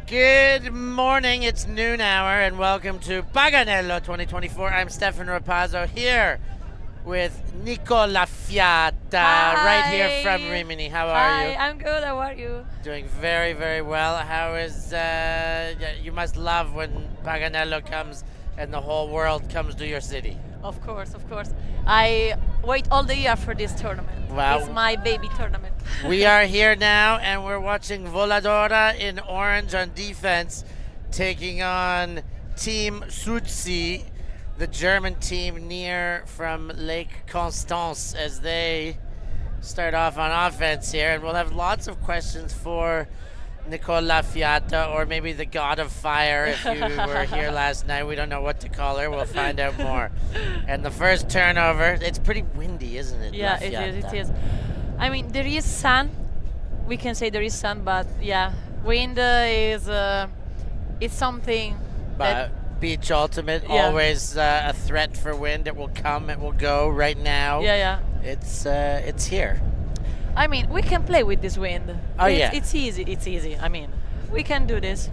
Good morning, it's noon hour, and welcome to Paganello 2024. I'm Stefan Rapazzo here with Nicola Fiata, right here from Rimini. How are Hi, you? I'm good. How are you? Doing very, very well. How is, you must love when Paganello comes and the whole world comes to your city. Of course, of course. I wait all the year for this tournament. Wow. It's my baby tournament. We are here now, and we're watching Voladora in orange on defense, taking on Team Südsee, the German team near from Lake Constance, as they start off on offense here. And we'll have lots of questions for Nicola Fiata, or maybe the God of Fire if you were here last night. We don't know what to call her. We'll find out more. And the first turnover, it's pretty windy, isn't it? Yeah, La it Fiata? is. It is. I mean, there is sun. We can say there is sun, but yeah, wind is it's something that But beach ultimate, Yeah. always a threat for wind. It will come, it will go. Right now, yeah. it's here. I mean, we can play with this wind. Oh, yeah. It's easy. It's easy. I mean, we can do this.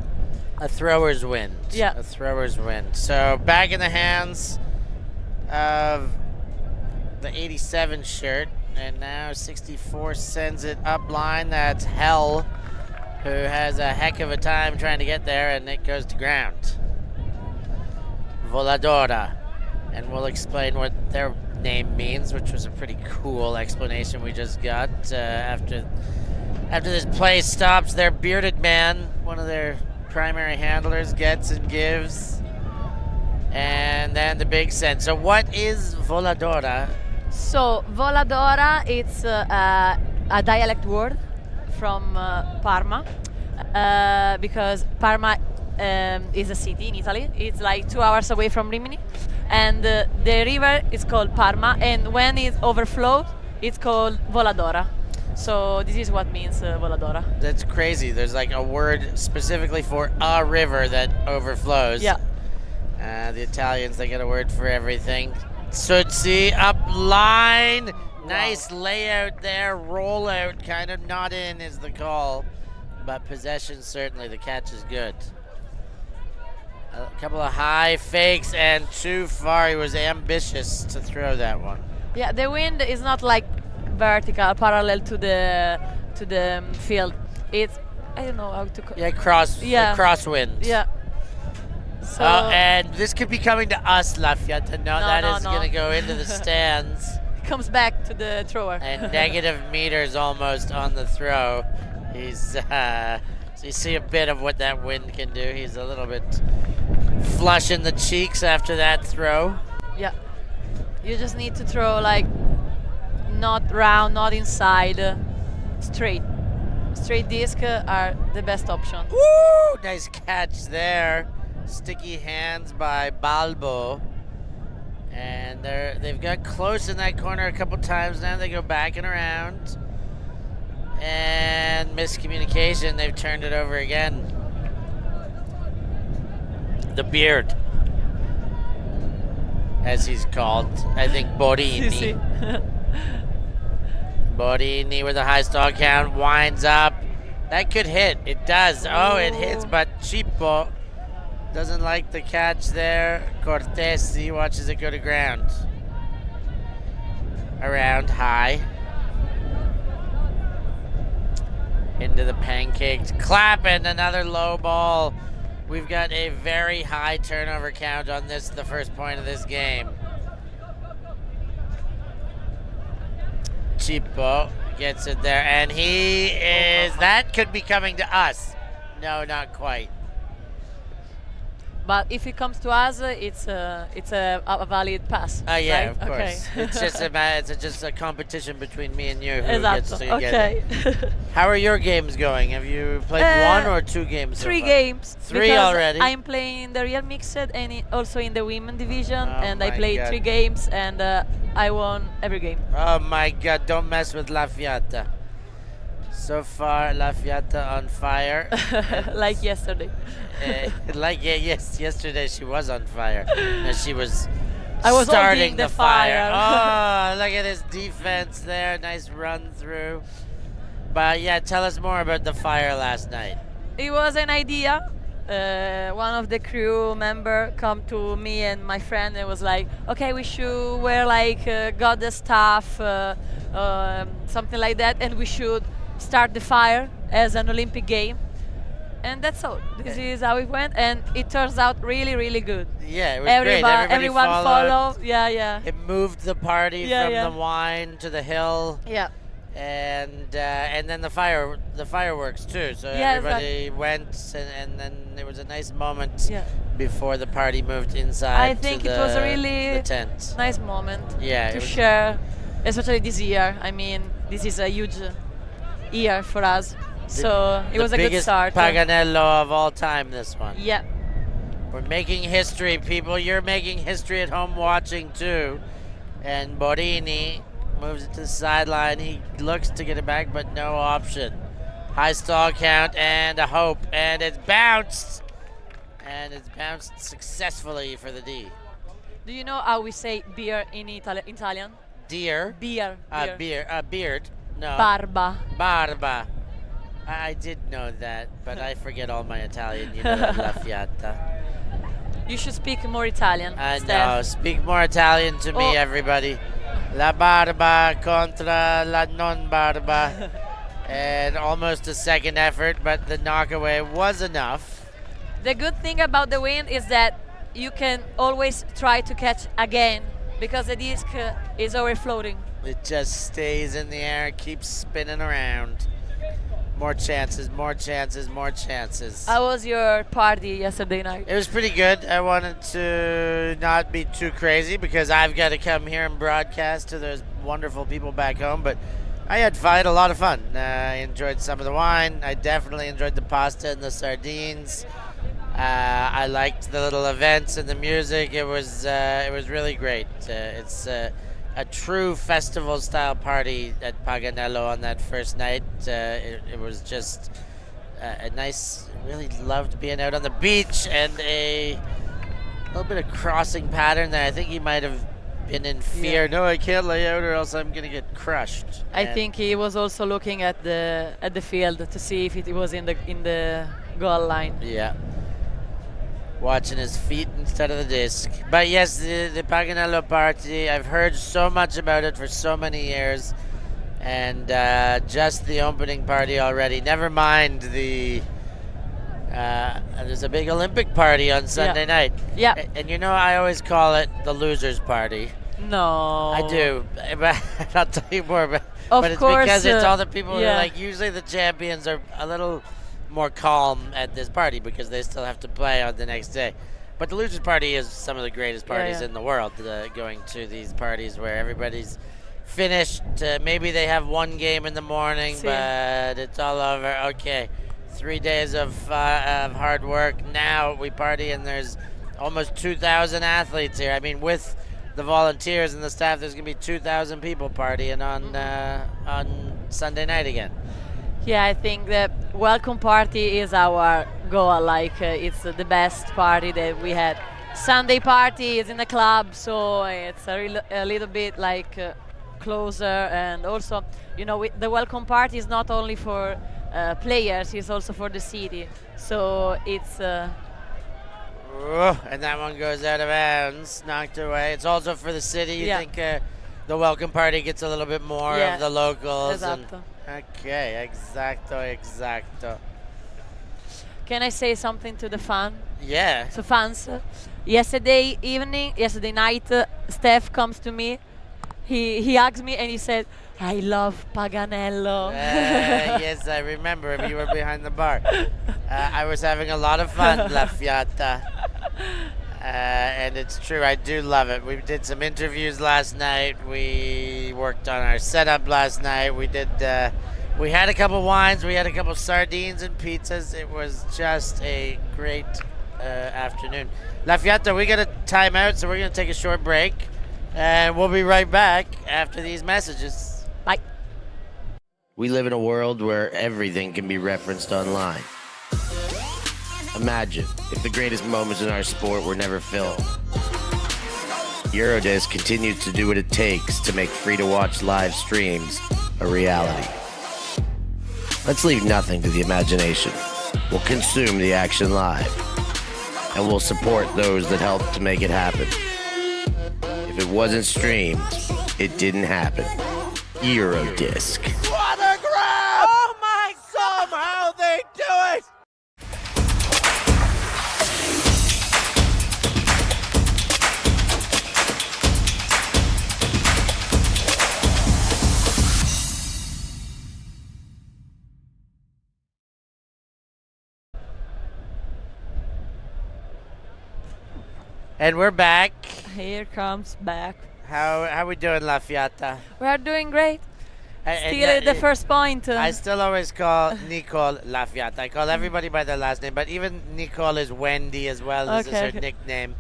A thrower's wind. Yeah. A thrower's wind. So back in the hands of the 87 shirt, and now 64 sends it up line. That's Hell, who has a heck of a time trying to get there, and it goes to ground. Voladora, and we'll explain what their name means, which was a pretty cool explanation we just got after this play stops. Their bearded man, one of their primary handlers, gets and gives, and then the big send. So what is Voladora? So Voladora, it's a dialect word from Parma, because Parma is a city in Italy. It's like 2 hours away from Rimini, and the river is called Parma, and when it overflows, it's called Voladora. So this is what means Voladora. That's crazy. There's like a word specifically for a river that overflows. Yeah. The Italians, they get a word for everything. Südsee up line. Nice layout there. Roll out, kind of not in is the call. But possession, certainly. The catch is good. A couple of high fakes and too far. He was ambitious to throw that one. Yeah, the wind is not like vertical, parallel to the field. It's, I don't know how to call. Yeah, crosswind. Yeah. So And this could be coming to us, La Fiata. No, that is no. going to go into the stands. it comes back to the thrower. And negative meters almost on the throw. He's so you see a bit of what that wind can do. He's a little bit flush in the cheeks after that throw. Yeah. You just need to throw like not round, not inside, straight. Straight disc are the best option. Woo! Nice catch there. Sticky hands by Balbo. And they've got close in that corner a couple times now. They go back and around. And miscommunication. They've turned it over again. The beard, as he's called. I think Borini. Borini with a high stall count winds up. That could hit. It does. Oh, it hits, but Cippo doesn't like the catch there. Cortesi watches it go to ground. Around high. Into the pancaked clap, and another low ball. We've got a very high turnover count on this, the first point of this game. Cippo gets it there, and that could be coming to us. No, not quite. But if it comes to us, it's a valid pass. Yeah, right? of course. Okay. It's just a competition between me and you who gets to get Okay. it. How are your games going? Have you played one or two games? so 3 far? games. 3 because already? I'm playing in the real mixed and also in the women division, Oh and I my played God. 3 games, and I won every game. Oh my God! Don't mess with La Fiata. So far, La Fiata on fire. Like yesterday. Yesterday she was on fire. No, she was I was starting holding the the fire. fire. Oh, look at his defense there. Nice run through. But yeah, tell us more about the fire last night. it was an idea. One of the crew member come to me and my friend and was like, okay, we should wear like goddess stuff, something like that, and we should start the fire as an Olympic game. And that's all. This is how it went, and it turns out really, really good. Yeah, it was great. Everyone followed. followed. Yeah. It moved the party from Yeah. the wine to the hill. Yeah. And then the fireworks too. So Yeah, everybody went, and then there was a nice moment Yeah. before the party moved inside. I think to it was a really the tent. nice moment Yeah, it to was- share, especially this year. I mean, this is a huge year for us. So it was a good biggest start. Paganello of all time, this one. Yeah. We're making history, people. You're making history at home watching too. And Borini moves it to the sideline. He looks to get it back, but no option. High stall count and a hope, and it's bounced. And it's bounced successfully for the D. Do you know how we say beer in Italian? Deer. Beer. Beard. No. Barba. Barba. I did know that, but I forget all my Italian. You know that, La Fiata. You should speak more Italian. I Steph. know. Speak more Italian to me, Oh. everybody. La barba contra la non barba. And almost a second effort, but the knockaway was enough. The good thing about the win is that you can always try to catch again because the disc is always floating. It just stays in the air, keeps spinning around. More chances, more chances, more chances. How was your party yesterday night? It was pretty good. I wanted to not be too crazy because I've got to come here and broadcast to those wonderful people back home. But I had a lot of fun. I enjoyed some of the wine. I definitely enjoyed the pasta and the sardines. I liked the little events and the music. It was really great. It's a true festival-style party at Paganello on that first night. It was just a nice, really loved being out on the beach, and a little bit of crossing pattern there. I think he might have been in fear. Yeah. No, I can't lay out or else I'm going to get crushed. I And think he was also looking at the field to see if it was in the goal line. Yeah. Watching his feet instead of the disc. But yes, the Paganello party, I've heard so much about it for so many years. And just the opening party already. Never mind there's a big Olympic party on Sunday night. Yeah. And you know, I always call it the losers party. No. I do. But I'll tell you more. But it's course, because it's all the people who yeah. are like, usually the champions are a little more calm at this party because they still have to play on the next day. But the losers party is some of the greatest parties yeah. in the world, going to these parties where everybody's finished. Maybe they have one game in the morning, See. but it's all over. Okay, 3 days of hard work. Now we party, and there's almost 2,000 athletes here. I mean, with the volunteers and the staff, there's going to be 2,000 people partying on Sunday night again. Yeah, I think the welcome party is our goal. Like it's the best party that we had. Sunday party is in the club, so it's a little bit like closer. And also, you know, the welcome party is not only for players; it's also for the city. So it's. And that one goes out of bounds, knocked away. It's also for the city. You Yeah. think the welcome party gets a little bit more Yeah. of the locals. Esatto. Okay, exacto. Can I say something to the fan? Yeah. So fans, yesterday night, Steph comes to me. He hugs me and he said, "I love Paganello." Yes, I remember. You were behind the bar. I was having a lot of fun, La Fiata. And it's true, I do love it. We did some interviews last night. We worked on our setup last night. We had a couple wines. We had a couple sardines and pizzas. It was just a great afternoon. La Fiata, we got a timeout, so we're going to take a short break. And we'll be right back after these messages. Bye. We live in a world where everything can be referenced online. Imagine if the greatest moments in our sport were never filmed. Eurodisc continues to do what it takes to make free-to-watch live streams a reality. Let's leave nothing to the imagination. will consume the action live and will support those that helped to make it happen. If it wasn't streamed, it didn't happen. Eurodisc. What a grab! Oh my! Somehow they do it! And we're back. Here comes back. How we doing, La Fiata? We are doing great. And Still at the first point. I still always call Nicole La Fiata. I call everybody by their last name, but even Nicole is Wendy as well. This is her nickname.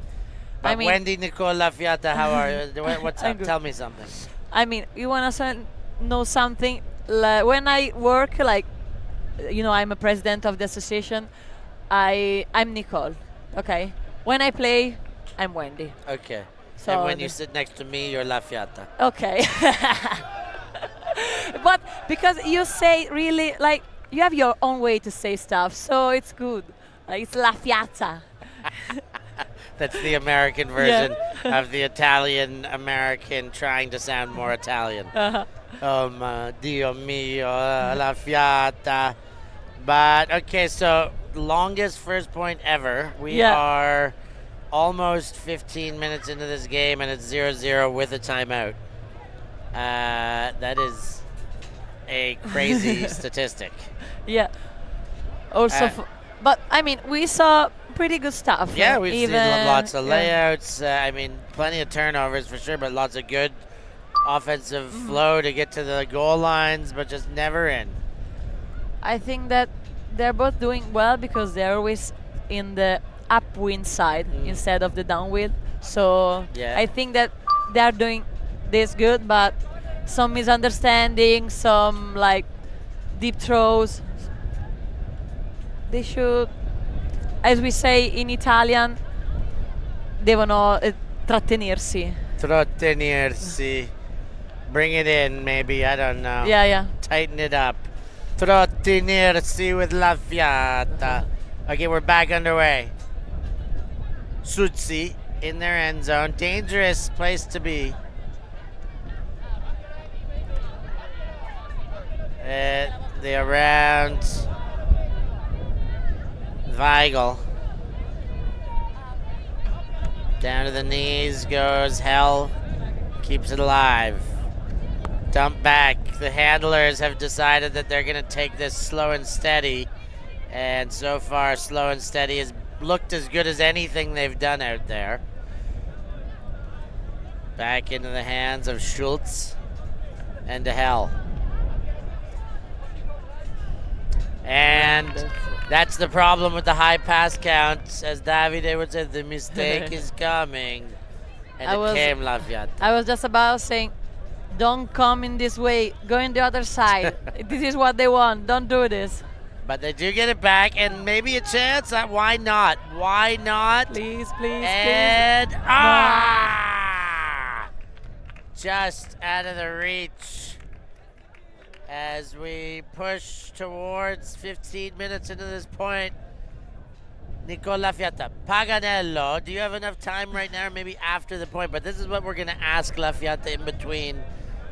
But Wendy Nicole La Fiata, how are you? What's up? Tell me something. I mean, you want to know something? When I work, I'm a president of the association, I'm Nicole, okay? When I play, I'm Wendy. Okay. So and when you sit next to me, you're La Fiata. Okay. But because you say really, you have your own way to say stuff, so it's good. It's La Fiata. That's the American version of the Italian American trying to sound more Italian. Oh, my Dio mio, La Fiata. But, okay, so longest first point ever. We are almost 15 minutes into this game, and it's 0-0 with a timeout. That is a crazy statistic. Yeah. Also, but I mean, we saw pretty good stuff. Yeah, we've seen lots of layouts. I mean, plenty of turnovers for sure, but lots of good offensive flow to get to the goal lines, but just never in. I think that they're both doing well because they're always in the upwind side instead of the downwind. So I think that they're doing this good, but some misunderstanding, some deep throws. They should, as we say in Italian, devono trattenersi. Trattenersi. Bring it in, maybe. I don't know. Yeah. Tighten it up. Trattenersi with La Fiata. Okay, we're back underway. Südsee in their end zone. Dangerous place to be. The around Weigel. Down to the knees goes Hell. Keeps it alive. Dump back. The handlers have decided that they're going to take this slow and steady. And so far, slow and steady has looked as good as anything they've done out there. Back into the hands of Schultz and to Hell. And that's the problem with the high pass count. As Davide would say, the mistake is coming. And it came La Fiata. I was just about saying, don't come in this way. Go in the other side. This is what they want. Don't do this. But they do get it back, and maybe a chance. Why not? Why not? Please. And just out of the reach as we push towards 15 minutes into this point. Nicola Fiata. Paganello, do you have enough time right now, or maybe after the point? But this is what we're going to ask La Fiata in between.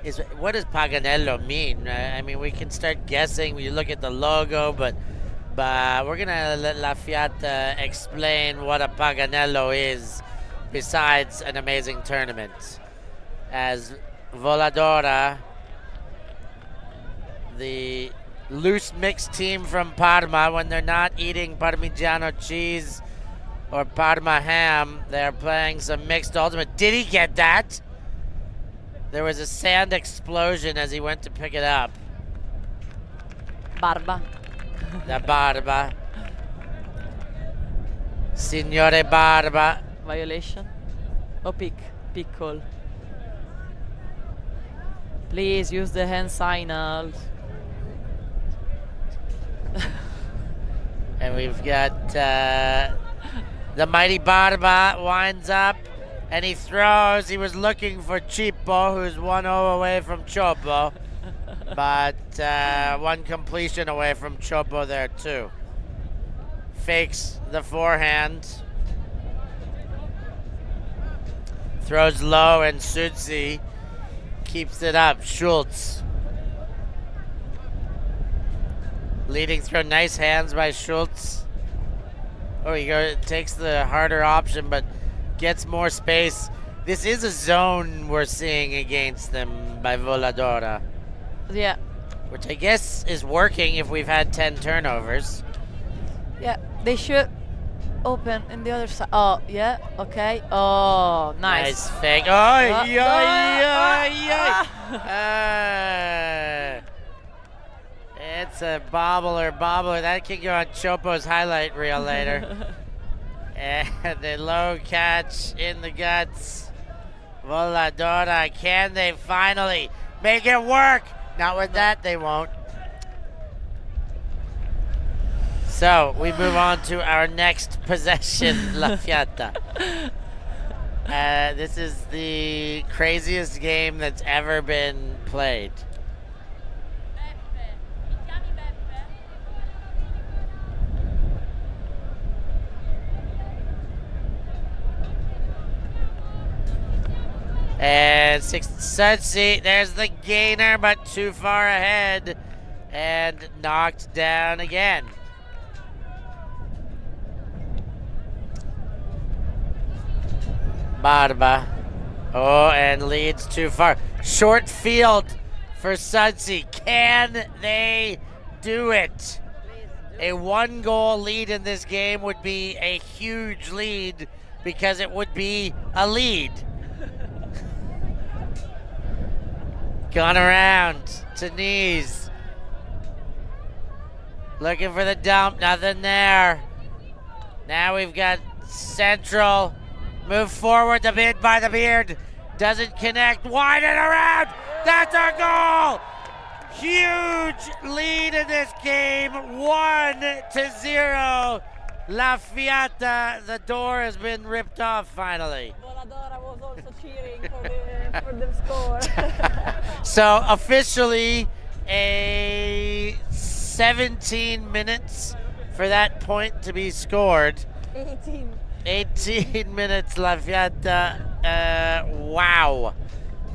Is what does Paganello mean? I mean, we can start guessing when you look at the logo, but we're going to let La Fiata explain what a Paganello is besides an amazing tournament. As Voladora, the loose mixed team from Parma, when they're not eating Parmigiano cheese or Parma ham, they're playing some mixed ultimate. Did he get that? There was a sand explosion as he went to pick it up. Barba. The Barba. Signore Barba. Violation? Oh, pick call. Please use the hand signals. And we've got the mighty Barba winds up and he throws. He was looking for Cippo, who's 1-0 away from Chopo, but one completion away from Chopo there too. fakes the forehand. Throws low, and Südsee keeps it up. Schultz. Leading throw. Nice hands by Schultz. Oh, he takes the harder option, but gets more space. This is a zone we're seeing against them by Voladora. Yeah. Which I guess is working if we've had 10 turnovers. Yeah, they should open in the other side. Oh, yeah, okay. Oh, nice. Nice fake. Oh, it's a bobbler. That can go on Chopo's highlight reel later. And a low catch in the guts. Voladora, can they finally make it work? Not with that, they won't. So we move on to our next possession, La Fiata. This is the craziest game that's ever been played. And Südsee, there's the gainer, but too far ahead and knocked down again. Barba. Oh, and leads too far. Short field for Südsee. Can they do it? A 1-goal lead in this game would be a huge lead because it would be a lead. Gone around to knees. Looking for the dump, nothing there. Now we've got central. Move forward, the bid by the beard. Doesn't connect, wide and around. That's our goal! Huge lead in this game, 1-0. La Fiata, the door has been ripped off finally. Voladora was also cheering for the score. So officially a 17 minutes for that point to be scored. 18 minutes, La Fiata. Wow.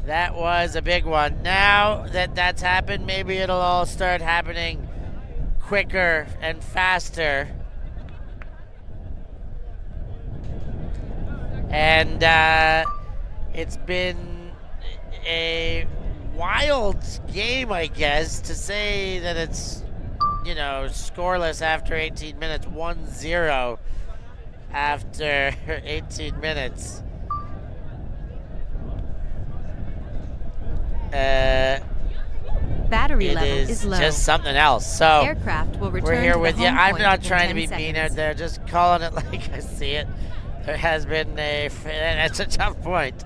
That was a big one. Now that that's happened, maybe it'll all start happening quicker and faster. And it's been a wild game, I guess, to say that it's, scoreless after 18 minutes, 1-0 after 18 minutes. Battery it level is low. Just something else. So Aircraft will return we're here to with the you. home I'm point not within trying to 10 be mean seconds. out there, just calling it like I see it. There has been it's a tough point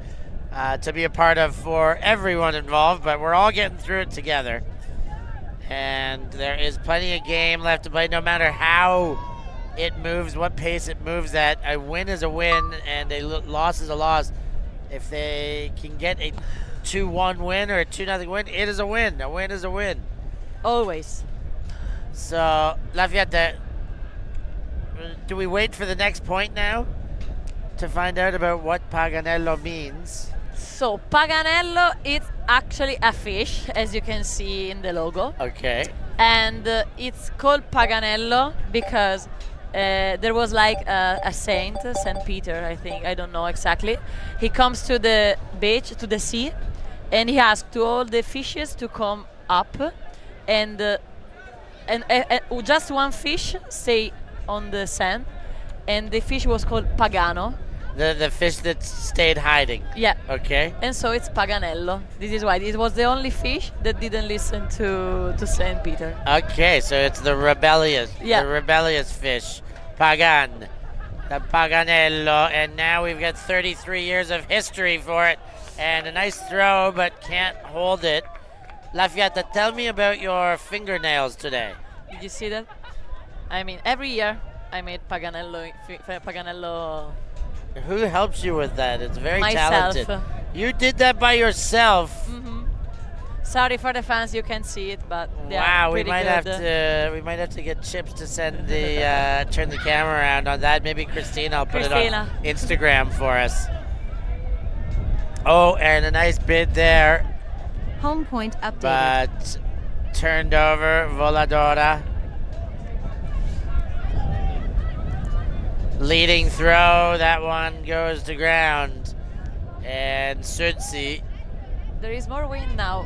to be a part of for everyone involved, but we're all getting through it together. And there is plenty of game left to play, no matter how it moves, what pace it moves at. A win is a win, and a loss is a loss. If they can get a 2-1 win or a 2-0 win, it is a win. A win is a win. Always. So, La Fiata, do we wait for the next point now to find out about what Paganello means? So Paganello is actually a fish, as you can see in the logo. Okay. And it's called Paganello because there was like a saint, Saint Peter, I think, I don't know exactly. He comes to the beach, to the sea, and he asks to all the fishes to come up, and just one fish stay on the sand, and the fish was called Pagano. The fish that stayed hiding. Yeah. Okay. And so it's Paganello. This is why it was the only fish that didn't listen to Saint Peter. Okay, so it's the rebellious fish, Pagan, the Paganello, and now we've got 33 years of history for it, and a nice throw, but can't hold it. La Fiata, tell me about your fingernails today. Did you see that? I mean, every year I made Paganello. Who helps you with that? It's very Myself. talented. You did that by yourself. Mm-hmm. Sorry for the fans, you can see it, but they Wow, are we pretty might good. have to get Chips to send the turn the camera around on that. Maybe Christina will put it on Instagram for us. Oh, and a nice bid there, Home point updated. but turned over. Voladora leading throw. That one goes to ground, and Südsee. There is more wind now.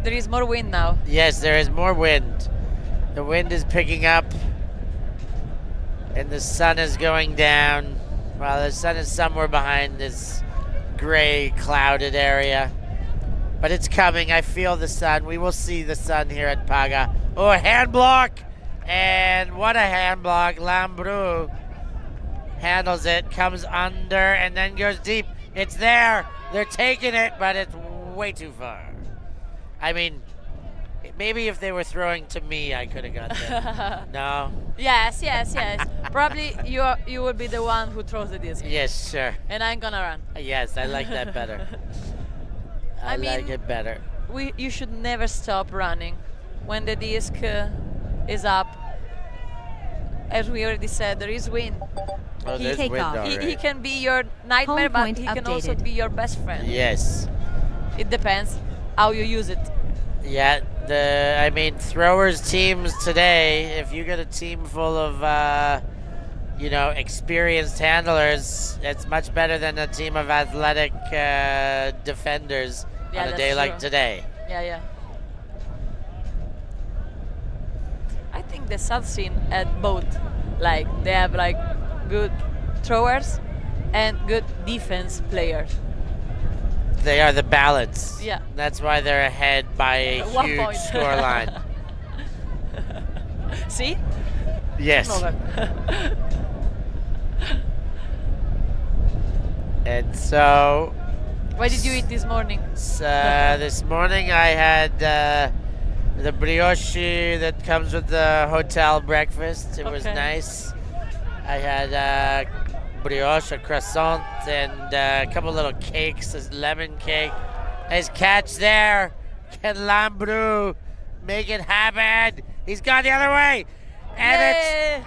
There is more wind now. Yes, there is more wind. The wind is picking up, and the sun is going down. Well, the sun is somewhere behind this gray, clouded area. But it's coming. I feel the sun. We will see the sun here at Paga. Oh, a hand block! And what a hand block. Lambrou handles it, comes under, and then goes deep. It's there. They're taking it, but it's way too far. I mean, maybe if they were throwing to me, I could have got there. No? Yes. Probably you will be the one who throws the disc. Yes, sure. And I'm gonna run. Yes, I like that better. I like it better. You should never stop running when the disc is up. As we already said, there is wind. Oh, there's Take wind off. already. He can be your nightmare, Home but point he can also updated. be your best friend. Yes. It depends how you use it. Yeah, I mean, throwers teams today, if you get a team full of, experienced handlers, it's much better than a team of athletic defenders Yeah, on a that's day like true. today. Yeah. I think the South scene at both, like they have like good throwers and good defense players. They are the balance. Yeah. That's why they're ahead by a 1 huge point. scoreline. See? Yes. Over. And so What did you eat this morning? this morning I had the brioche that comes with the hotel breakfast. It was Okay. nice. I had brioche, a croissant, and a couple little cakes, a lemon cake. Nice catch there. Can Lambrou make it happen? He's gone the other way. And Yay!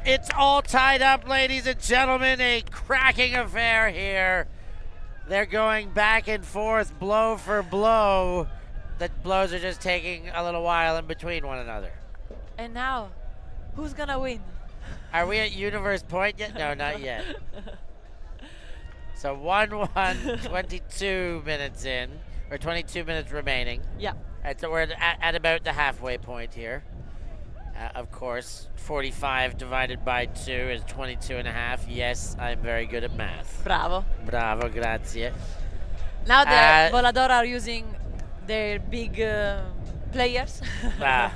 it's all tied up, ladies and gentlemen. A cracking affair here. They're going back and forth, blow for blow. The blows are just taking a little while in between one another. And now, who's gonna win? Are we at Universe Point yet? No, not yet. So 1-1, 22 minutes in, or 22 minutes remaining. Yeah. So we're at about the halfway point here. Of course, 45 divided by 2 is 22 and a half. Yes, I'm very good at math. Bravo. Bravo, grazie. Now the Voladora are using their big players. Ah.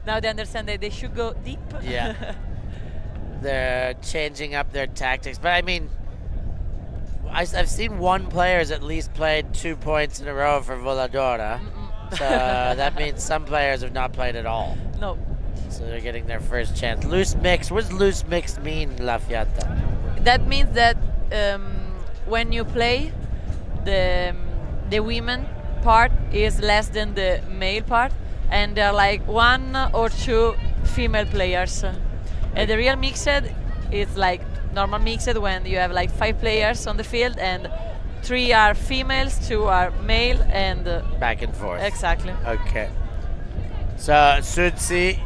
Now they understand that they should go deep. Yeah. They're changing up their tactics. But I mean, I've seen one player's at least played 2 points in a row for Voladora. So that means some players have not played at all. No. So they're getting their first chance. Loose mix. What does loose mix mean, La Fiata? That means that when you play, the women part is less than the male part, and there are like 1 or 2 female players. And the real mixed is like normal mixed when you have like 5 players on the field and 3 are females, 2 are male, and back and forth. Exactly. Okay. So Südsee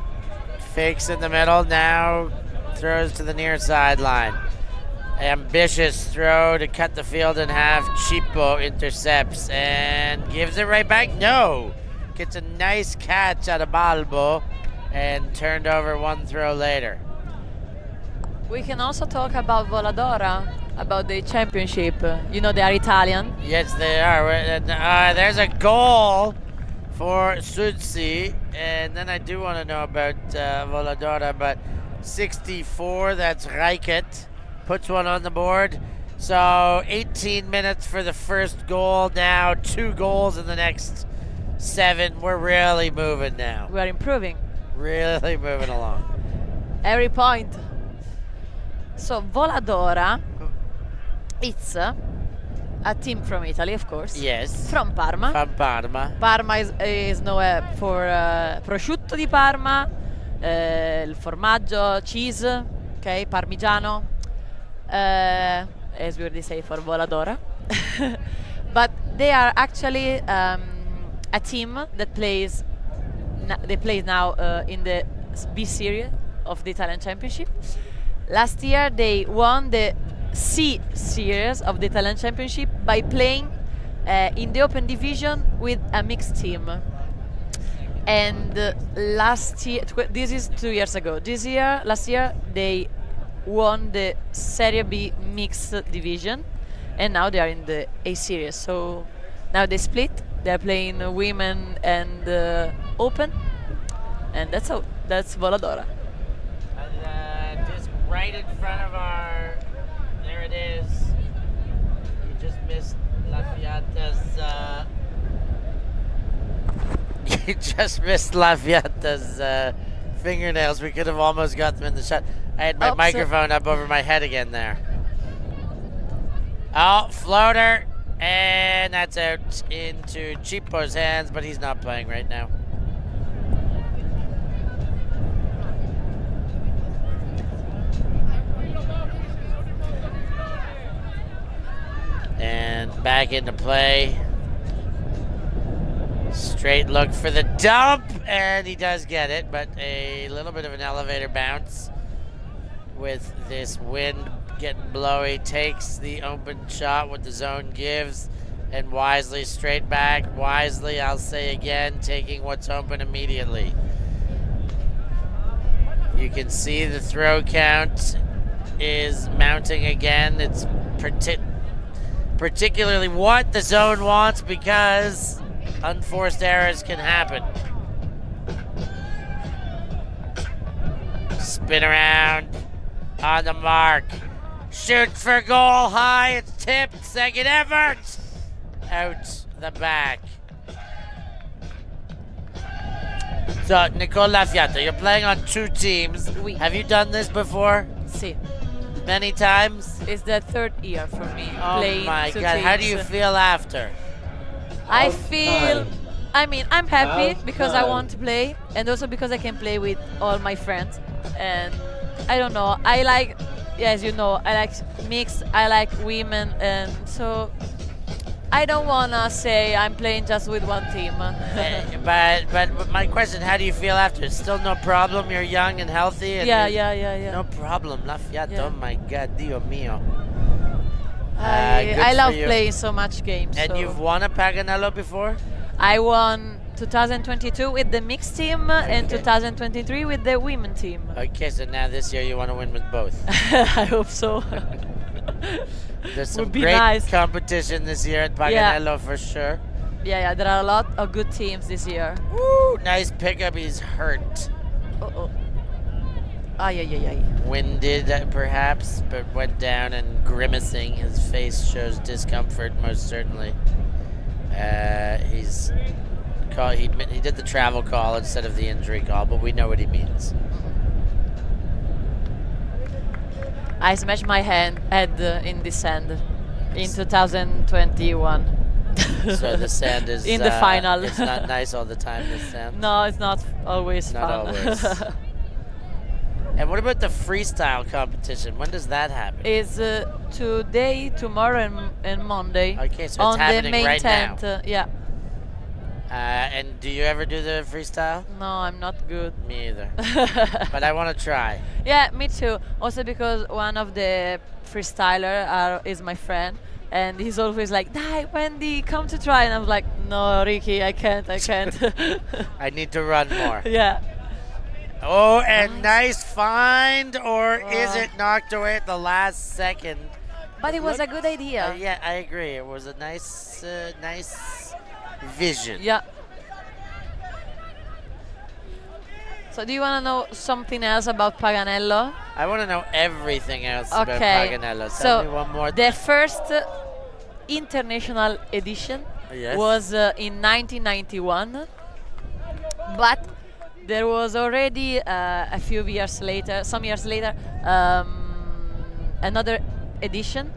fakes in the middle, now throws to the near sideline. Ambitious throw to cut the field in half. Chipo intercepts and gives it right back. No! Gets a nice catch out of Balbo and turned over 1 throw later. We can also talk about Voladora, about the championship. You know, they are Italian. Yes, they are. There's a goal for Südsee, and then I do want to know about Voladora, but 64, that's Reichert, puts one on the board. So 18 minutes for the first goal, now 2 goals in the next 7. We're really moving now. We are improving. Really moving along. Every point. So Voladora, it's a team from Italy, of course. Yes. From Parma. From Parma. Parma is known for prosciutto di Parma, il formaggio, cheese, okay, parmigiano, as we already say for Voladora. But they are actually a team that plays. They play now in the B series of the Italian Championship. Last year they won the C series of the Italian Championship by playing in the open division with a mixed team. And last year, this is 2 years ago. Last year they won the Serie B mixed division, and now they are in the A series. So now they split. They are playing women and open, and that's all. That's Voladora. And just right in front of our, there it is. You just missed Lafayette's. You just missed Lafayette's fingernails. We could have almost got them in the shot. I had my microphone up over my head again there. Oh, floater. And that's out into Chipo's hands, but he's not playing right now. And back into play. Straight look for the dump, and he does get it, but a little bit of an elevator bounce with this wind getting blowy. Takes the open shot, what the zone gives, and wisely straight back. Wisely, I'll say again, taking what's open immediately. You can see the throw count is mounting again. It's particularly what the zone wants, because unforced errors can happen. Spin around, on the mark. Shoots for goal, high, it's tipped, second effort. Out the back. So, Nicole Lafayette, you're playing on two teams. Oui. Have you done this before? Si. Many times? It's the third year for me Oh playing my two God, how do teams. you feel after? I feel, I mean, I'm happy because I want to play, and also because I can play with all my friends. And I don't know, I like, as you know, I like mixed, I like women, and so I don't wanna say I'm playing just with one team. But my question, how do you feel after? Still no problem, you're young and healthy? And Yeah. No problem, Lafayette, Yeah. oh my God, Dio mio. I good love for you. playing so much games. And so. you've won a Paganello before? I won 2022 with the mixed team and Okay. 2023 with the women team. Okay, so now this year you want to win with both. I hope so. There's some Would be great nice. competition this year at Paganello for sure. Yeah, there are a lot of good teams this year. Woo, nice pickup, he's hurt. Oh. Ay. Winded perhaps, but went down and grimacing. His face shows discomfort, most certainly. He did the travel call instead of the injury call, but we know what he means. I smashed my head in the sand in 2021. So the sand is in the final. It's not nice all the time. The sand. No, it's not always Not fun. always. And what about the freestyle competition? When does that happen? It's today, tomorrow, and Monday. Okay, so it's on the happening main right tent. now. Yeah. And do you ever do the freestyle? No, I'm not good. Me either. But I want to try. Yeah, me too. Also because one of the freestyler is my friend, and he's always like, "Die, Wendy, come to try." And I'm like, "No, Ricky, I can't. I need to run more. Yeah. Oh, and nice find, or is it knocked away at the last second? But it was a good idea. Yeah, I agree. It was a nice vision. Yeah. So do you want to know something else about Paganello? I want to know everything else about Okay. Paganello. So Tell me one more. the first international edition Yes. was in 1991, but there was already some years later, another edition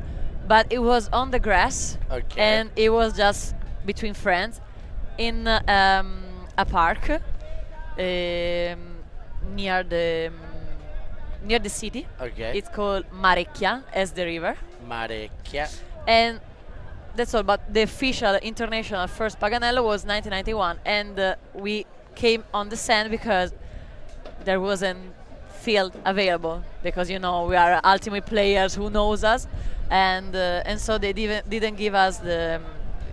but it was on the grass, Okay. and it was just between friends in a park near the city. Okay. It's called Marecchia, as the river, Marecchia. and that's all. But the official international first Paganello was 1991, and we came on the sand because there wasn't field available, because we are ultimate players who knows us, and so they didn't give us the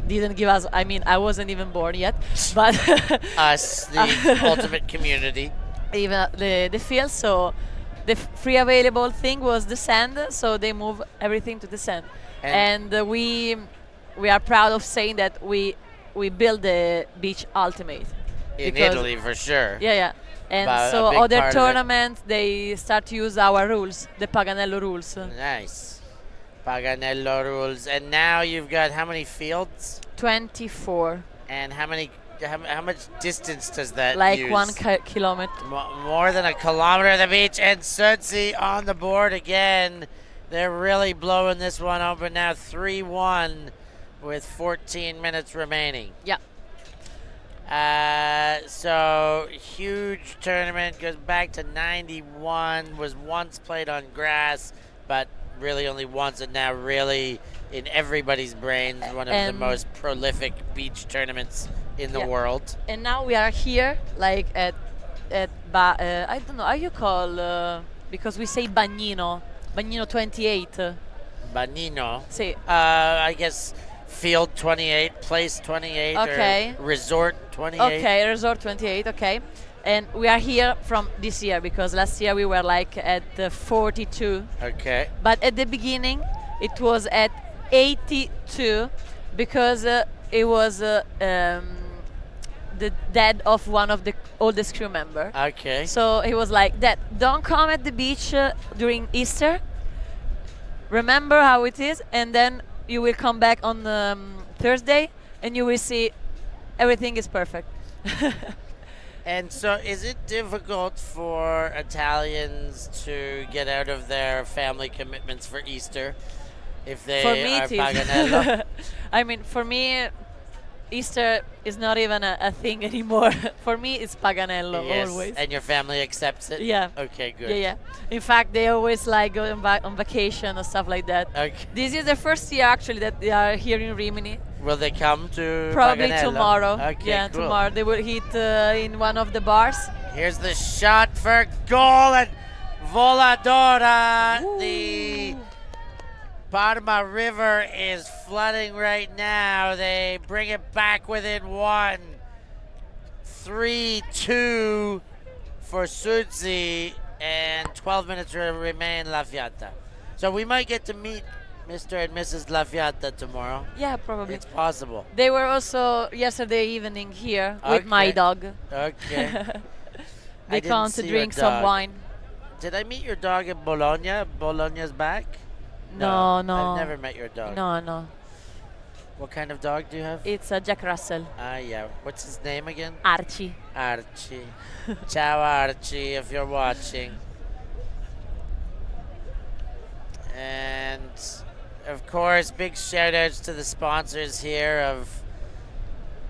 didn't give us. I mean, I wasn't even born yet, but Us, the ultimate community. even the field. So the free available thing was the sand. So they move everything to the sand, and we are proud of saying that we built the beach ultimate In because- Italy, for sure. Yeah. And But a so big other part of it- tournaments they start to use our rules, the Paganello rules. Nice. Paganello rules. And now you've got how many fields? 24, And how much distance does that like use? 1 kilometer. More than a kilometer of the beach. And Südsee on the board again. They're really blowing this one open now. 3-1 with 14 minutes remaining. Yeah. So huge tournament, goes back to 91, was once played on grass, but really only once, and now really in everybody's brains, one of the most prolific beach tournaments in the Yeah. world. And now we are here, like at I don't know how you call because we say Bagnino 28. Bagnino. Sì. I guess field 28, place 28, Okay. or resort 28. Okay, resort 28. Okay. And we are here from this year because last year we were like at 42. Okay. But at the beginning, it was at 82 because it was the dad of one of the oldest crew member. Okay. So he was like, "Dad, don't come at the beach during Easter. Remember how it is, and then you will come back on Thursday, and you will see everything is perfect." And so, is it difficult for Italians to get out of their family commitments for Easter if they For me, are it is. Paganello? I mean, for me, Easter is not even a thing anymore. For me, it's Paganello Yes. always. And your family accepts it? Yeah. Okay, good. Yeah. In fact, they always like going back on vacation or stuff like that. Okay. This is the first year actually that they are here in Rimini. Will they come to Probably Paganello? tomorrow. Okay, Yeah, cool. tomorrow they will hit in one of the bars. Here's the shot for goal, and Voladora, the Parma River is flooding right now. They bring it back within one. 3-2 for Südsee, and 12 minutes remain La Fiata. So we might get to meet Mr. and Mrs. La Fiata tomorrow. Yeah, probably. It's possible. They were also yesterday evening here with my Okay. dog. Okay. They didn't come to see your drink some dog. wine. Did I meet your dog in Bologna? Bologna's back? No. I've never met your dog. No. What kind of dog do you have? It's a Jack Russell. Yeah. What's his name again? Archie. Archie. Ciao, Archie, if you're watching. And, of course, big shout-outs to the sponsors here of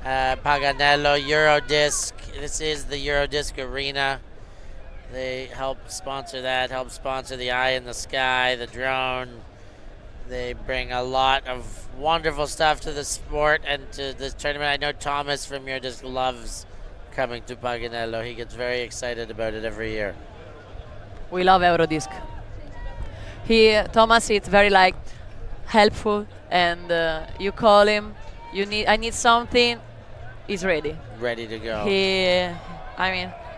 Paganello, Eurodisc. This is the Eurodisc Arena. They help sponsor that, help sponsor the Eye in the Sky, the drone. They bring a lot of wonderful stuff to the sport and to this tournament. I know Thomas from Eurodisc loves coming to Paganello. He gets very excited about it every year. We love Eurodisc. Thomas is very like helpful, and you call him. I need something. He's ready. Ready to go.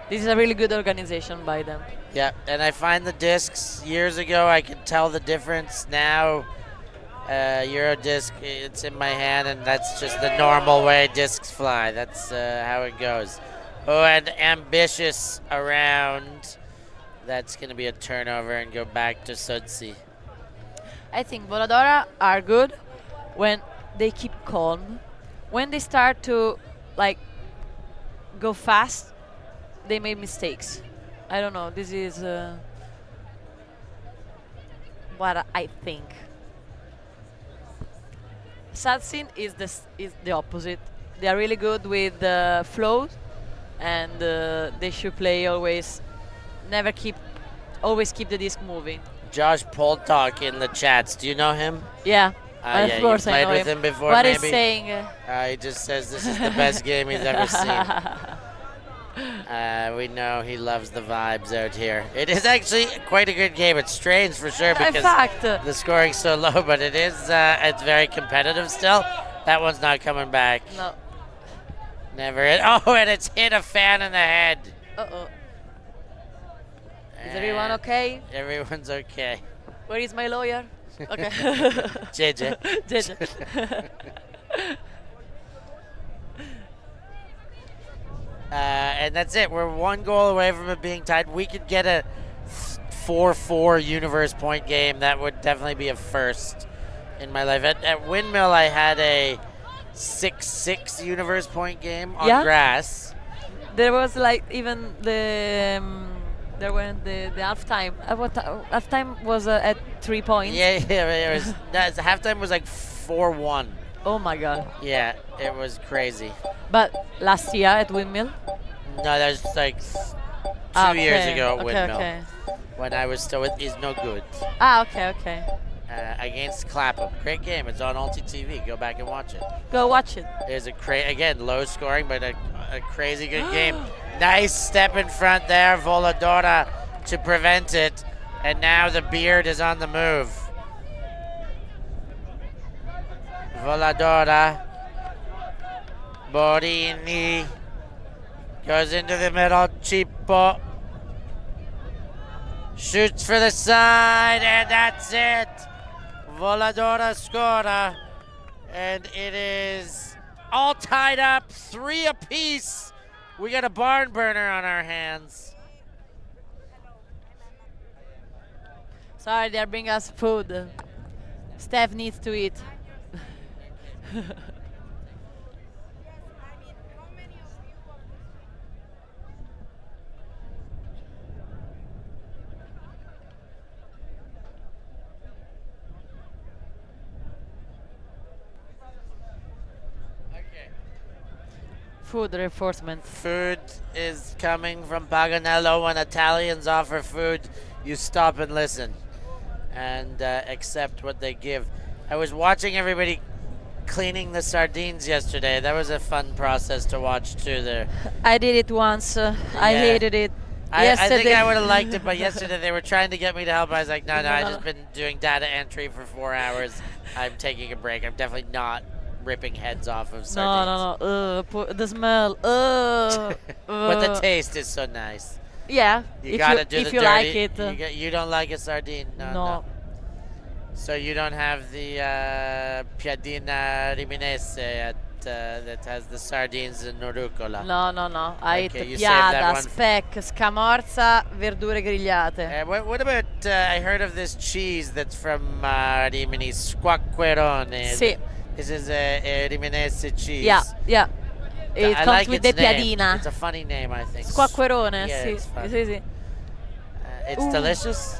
This is a really good organization by them. Yeah, and I find the discs. Years ago, I could tell the difference. Now, Eurodisc, it's in my hand, and that's just the normal way discs fly. That's how it goes. Oh, and ambitious around. That's going to be a turnover and go back to Südsee. I think Voladora are good when they keep calm. When they start to like go fast, they make mistakes. I don't know. This is what I think. Satsin is the opposite. They are really good with flows, and they should play always, always keep the disc moving. Josh Poltalk in the chats. Do you know him? Yeah, Yeah, of course you I played know with him. him before, What maybe? he's saying? He just says this is the best game he's ever seen. We know he loves the vibes out here. It is actually quite a good game. It's strange for sure In because fact, the scoring's so low, but it's very competitive still. That one's not coming back. no. Never hit. Oh, and it's hit a fan in the head. Uh-oh. Is everyone okay? Everyone's okay. Where is my lawyer? Okay. JJ. JJ. And that's it. We're one goal away from it being tied. We could get a 4-4 universe point game. That would definitely be a first in my life. At Windmill, I had a 6-6 universe point game on grass. There was like even the there went the halftime. Halftime was at 3 points. Yeah, it was. Halftime was like 4-1. Oh my god. Yeah, it was crazy. But last year at Windmill. No, that was like 2 years ago at Windmill. Okay. When I was still with Is No Good. Okay. Against Clapham. Great game. It's on ULTI.TV. Go back and watch it. Go watch it. There's again, low scoring, but a crazy good game. Nice step in front there, Voladora, to prevent it. And now the beard is on the move. Voladora. Borini. Goes into the middle. Cipo. Shoots for the side, and that's it. Voladora scora. And it is all tied up, 3 apiece. We got a barn burner on our hands. Sorry, they're bringing us food. Steph needs to eat. Food reinforcement. Food is coming from Paganello. When Italians offer food, you stop and listen and accept what they give. I was watching everybody cleaning the sardines yesterday. That was a fun process to watch too there. I did it once. I hated it. I think Yesterday- I would have liked it, but yesterday they were trying to get me to help. I was like, no, I've just been doing data entry for 4 hours. I'm taking a break. I'm definitely not ripping heads off of sardines. No. The smell. But the taste is so nice. Yeah. You gotta do if the you dirty. like it. You don't like a sardine? No. So you don't have the piadina riminese that has the sardines and rucola? No. I Okay, eat you saved that piada, one. speck, scamorza, verdure grigliate. What about, I heard of this cheese that's from Rimini, squacquerone. Sì. This is a Riminese cheese. Yeah. It I comes like with its the name. piadina. It's a funny name, I think. Squacquerone, Yeah, sì. it's fun. Sì. It's Ooh. delicious?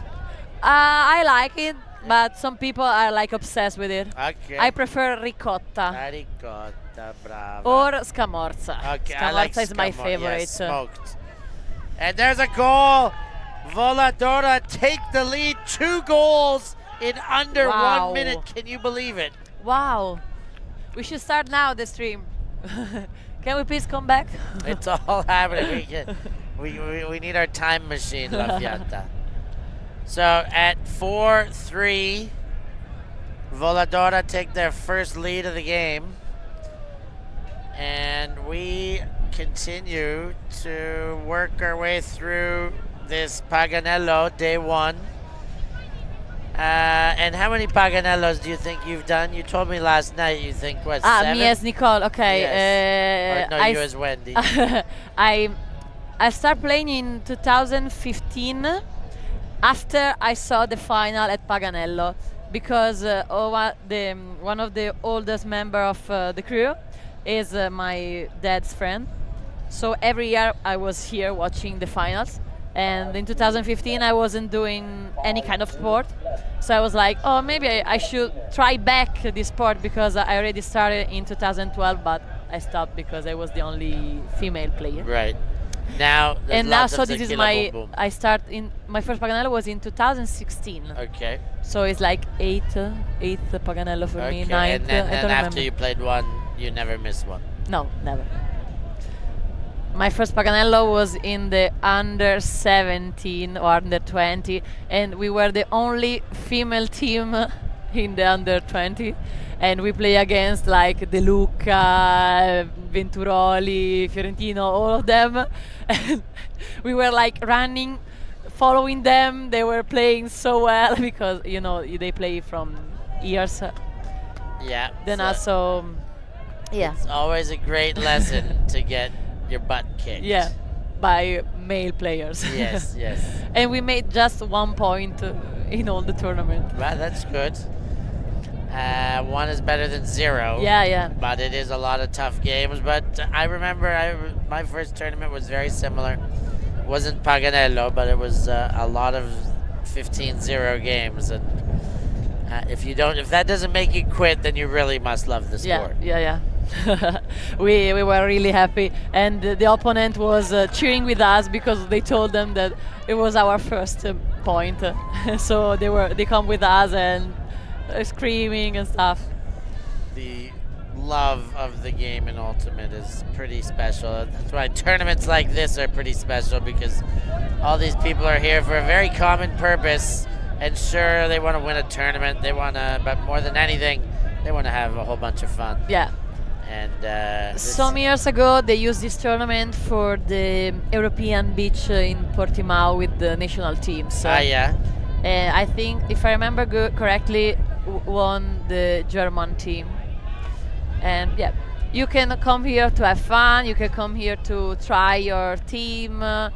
I like it, but some people are like obsessed with it. Okay. I prefer ricotta Ricotta, brava. or scamorza. Okay, Scamorza I like is my scamorza. favorite. Yes, smoked. And there's a goal. Voladora take the lead. 2 goals in under Wow. 1 minute. Can you believe it? Wow. We should start now the stream. Can we please come back? It's all happening. We need our time machine, La Fiata. So at 4-3, Voladora take their first lead of the game. And we continue to work our way through this Paganello, day 1. And how many Paganellos do you think you've done? You told me last night you think, what, 7? Me as Nicole, okay. Yes. Or no, you as Wendy. I started playing in 2015 after I saw the final at Paganello because one of the oldest member of the crew is my dad's friend. So every year I was here watching the finals. And in 2015, I wasn't doing any kind of sport, so I was like, oh, maybe I should try back this sport because I already started in 2012, but I stopped because I was the only female player. Right. Now, there's And now, lots so of this is tequila my. boom boom. I start in my first Paganello was in 2016. Okay. So it's like eighth Paganello for me, Okay. ninth. And then, I and don't after remember. you played one, you never missed one. No, never. My first Paganello was in the under 17 or under 20, and we were the only female team in the under 20, and we play against like De Luca, Venturoli, Fiorentino, all of them. And we were like running, following them. They were playing so well because they play from years. Yeah. Then so also, yeah. It's always a great lesson to get your butt kicked. Yeah, by male players. Yes, yes. And we made just 1 point in all the tournament. Well, that's good. One is better than zero. Yeah, yeah. But it is a lot of tough games. But I remember my first tournament was very similar. It wasn't Paganello, but it was a lot of 15-0 games. And if that doesn't make you quit, then you really must love the sport. Yeah. we were really happy, and the opponent was cheering with us because they told them that it was our first point. So they come with us and screaming and stuff. The love of the game in Ultimate is pretty special. That's why tournaments like this are pretty special, because all these people are here for a very common purpose. And sure, they want to win a tournament. But more than anything, they want to have a whole bunch of fun. Yeah. And some years ago, they used this tournament for the European beach in Portimao with the national teams. yeah. I think, if I remember correctly, won the German team. And yeah, you can come here to have fun. You can come here to try your team. Well,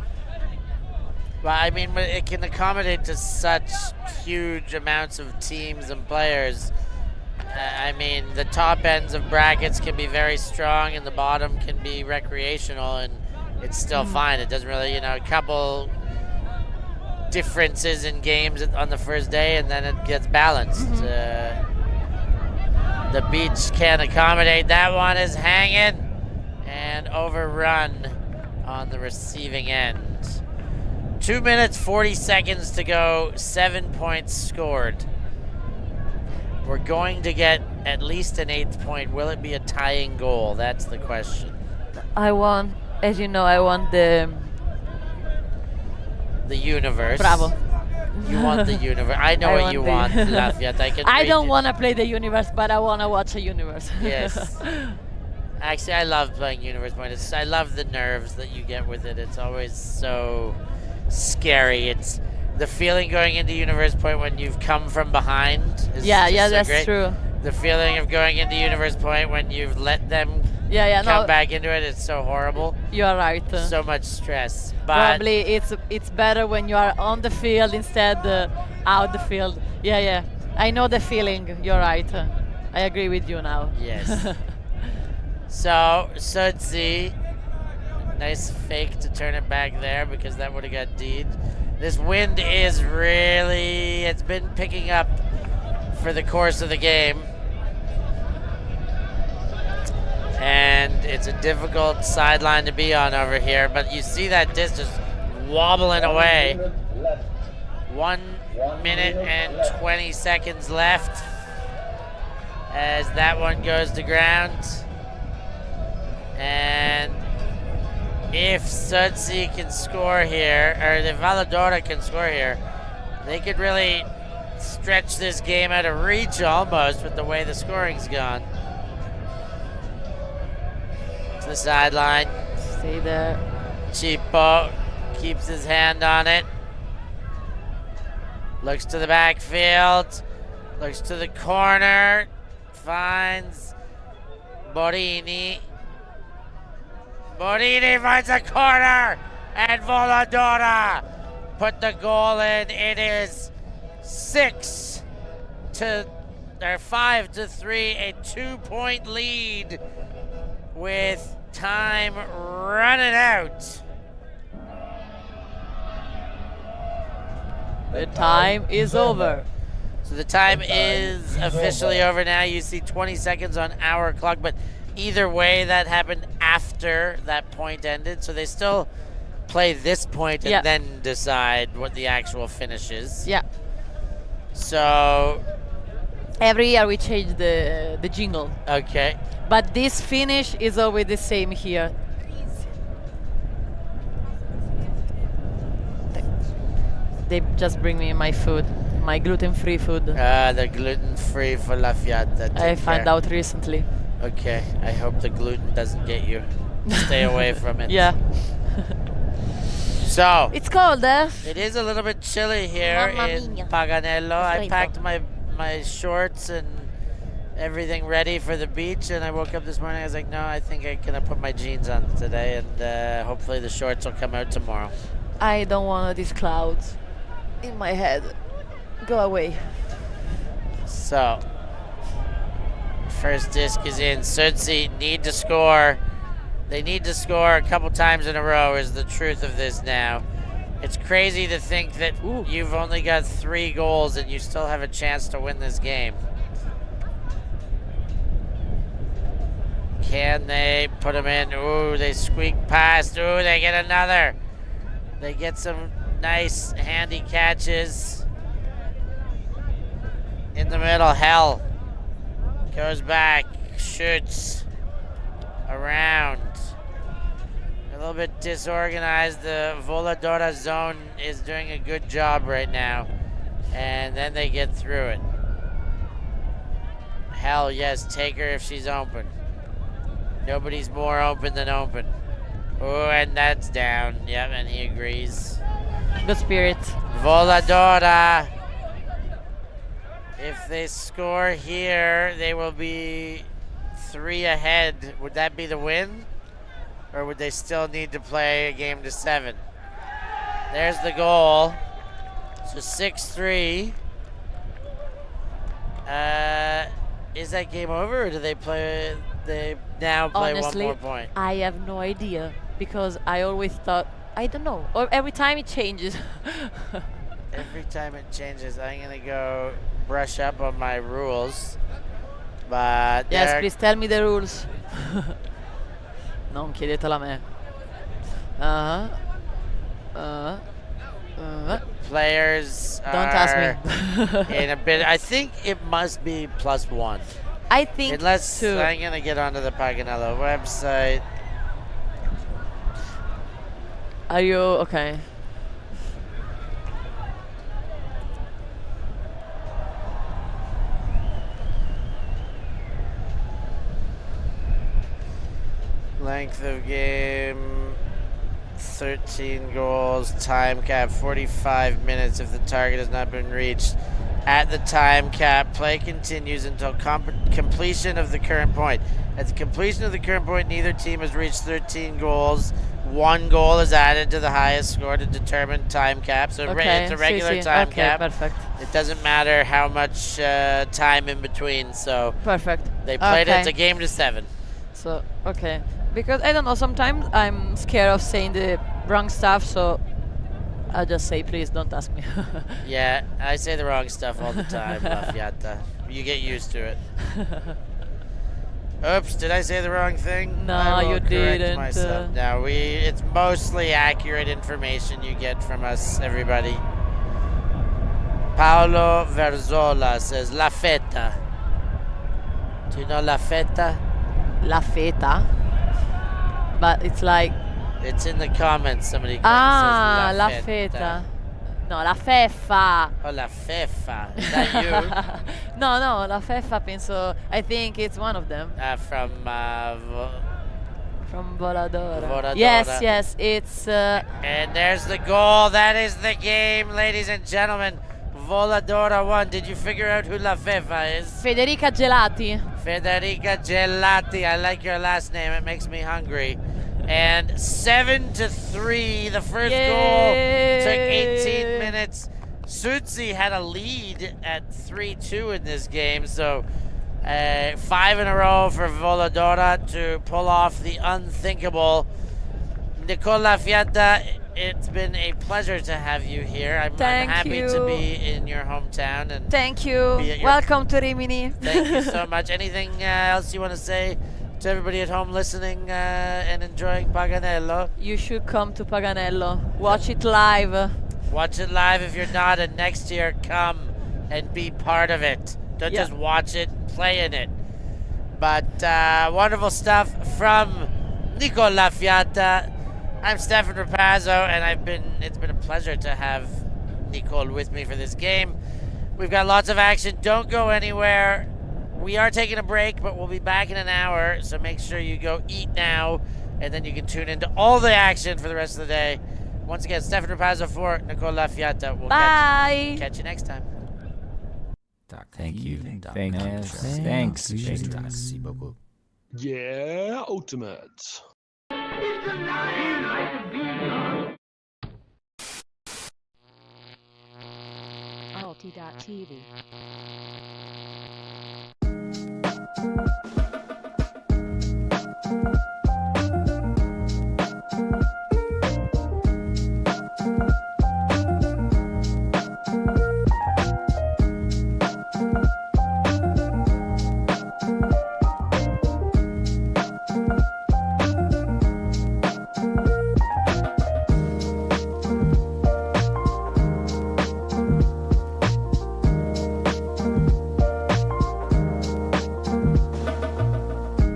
I mean, it can accommodate to such huge amounts of teams and players. I mean, the top ends of brackets can be very strong, and the bottom can be recreational, and it's still fine. It doesn't really, a couple differences in games on the first day, and then it gets balanced. The beach can accommodate. That one is hanging and overrun on the receiving end. 2 minutes, 40 seconds to go, 7 points scored. We're going to get at least an 8th point. Will it be a tying goal? That's the question. I won, as you know, I won the universe. Bravo. You want the universe. I know what you want, Lafayette. I don't want to play the universe, but I want to watch a universe. Yes. Actually, I love playing universe point. I love the nerves that you get with it. It's always so scary. It's the feeling going into universe point when you've come from behind. Is so that's great. true. The feeling of going into universe point when you've let them come back into it, it's so horrible. You are right. So much stress. But probably it's better when you are on the field instead out the field. Yeah. I know the feeling. You're right. I agree with you now. Yes. So Südsee, nice fake to turn it back there because that would have got D'd. This wind is it's been picking up for the course of the game. And it's a difficult sideline to be on over here, but you see that disc just wobbling away. 1 minute and 20 seconds left as that one goes to ground. And if Südsee can score here, or if Voladora can score here, they could really stretch this game out of reach almost with the way the scoring's gone. To the sideline. Stay there. Cipo keeps his hand on it. Looks to the backfield. Looks to the corner. Finds Borini. Borini finds a corner, and Voladora put the goal in. It is 5-3, a 2-point lead with time running out. The time is over. So the time is officially over now. You see 20 seconds on our clock, but either way, that happened after that point ended. So they still play this point and then decide what the actual finish is. Yeah. So every year we change the jingle. Okay. But this finish is always the same here. They just bring me my food, my gluten-free food. The gluten-free for la fiata. I found out recently. Okay, I hope the gluten doesn't get you. Stay away from it. Yeah. So it's cold, eh? It is a little bit chilly here in Paganello. I packed my shorts and everything ready for the beach, and I woke up this morning. I was like, no, I think I'm gonna put my jeans on today, and hopefully the shorts will come out tomorrow. I don't want these clouds in my head. Go away. So, first disc is in. Südsee need to score. They need to score a couple times in a row is the truth of this now. It's crazy to think that you've only got 3 goals and you still have a chance to win this game. Can they put them in? Ooh, they squeak past. Ooh, they get another. They get some nice handy catches. In the middle, Hell goes back, shoots around. A little bit disorganized. The Voladora zone is doing a good job right now. And then they get through it. Hell, yes, take her if she's open. Nobody's more open than open. Oh, and that's down. Yep, and he agrees. Good spirit. Voladora. If they score here, they will be 3 ahead. Would that be the win? Or would they still need to play a game to 7? There's the goal. So 6-3. Is that game over, or do they play? They now play Honestly, one more point. I have no idea because I always thought I don't know. Or every time it changes. Every time it changes, I'm gonna go brush up on my rules. But yes, please tell me the rules. Non chiedetelo a me. Players don't ask me. In a bit. I think it must be +1. I think unless too. I'm gonna get onto the Paganello website. Are you okay? Length of game, 13 goals, time cap, 45 minutes if the target has not been reached. At the time cap, play continues until completion of the current point. At the completion of the current point, neither team has reached 13 goals. 1 goal is added to the highest score to determine time cap. So it's a regular time cap. Perfect. It doesn't matter how much time in between. So perfect. They played it. It's a game to 7. So okay, because I don't know. Sometimes I'm scared of saying the wrong stuff, so I'll just say, please don't ask me. Yeah, I say the wrong stuff all the time, La Fiata. You get used to it. Oops, did I say the wrong thing? No, you didn't. Myself. No, it's mostly accurate information you get from us, everybody. Paolo Verzola says, La Feta. Do you know La Feta? La Feta? But it's like... It's in the comments. Somebody says La Feta. No, La Feffa. Oh, La Feffa. Is that you? No, La Feffa, penso. I think it's one of them. From Voladora. Yes, it's... and there's the goal. That is the game, ladies and gentlemen. Voladora won. Did you figure out who La Feffa is? Federica Gelati. Federica Gelati. I like your last name. It makes me hungry. And 7-3, the first goal took 18 minutes. Südsee had a lead at 3-2 in this game, so 5 in a row for Voladora to pull off the unthinkable. Nicole Lafiata, it's been a pleasure to have you here. I'm Thank happy you. to be in your hometown. And Thank you. Be at your- Welcome to Rimini. thank you so much. Anything else you want to say to everybody at home listening and enjoying Paganello? You should come to Paganello. Watch it live. Watch it live if you're not, and next year come and be part of it. Don't Yeah. just watch it, play in it. But wonderful stuff from Nicole Lafiata. I'm Stefan Rapazzo, and it's been a pleasure to have Nicole with me for this game. We've got lots of action. Don't go anywhere. We are taking a break, but we'll be back in an hour, so make sure you go eat now, and then you can tune into all the action for the rest of the day. Once again, Stefan Rapazzo for Nicole Lafiata. We'll Bye. catch you next time. Thank you. Thanks. Merci beaucoup. Yeah, ultimate. ULTI.TV.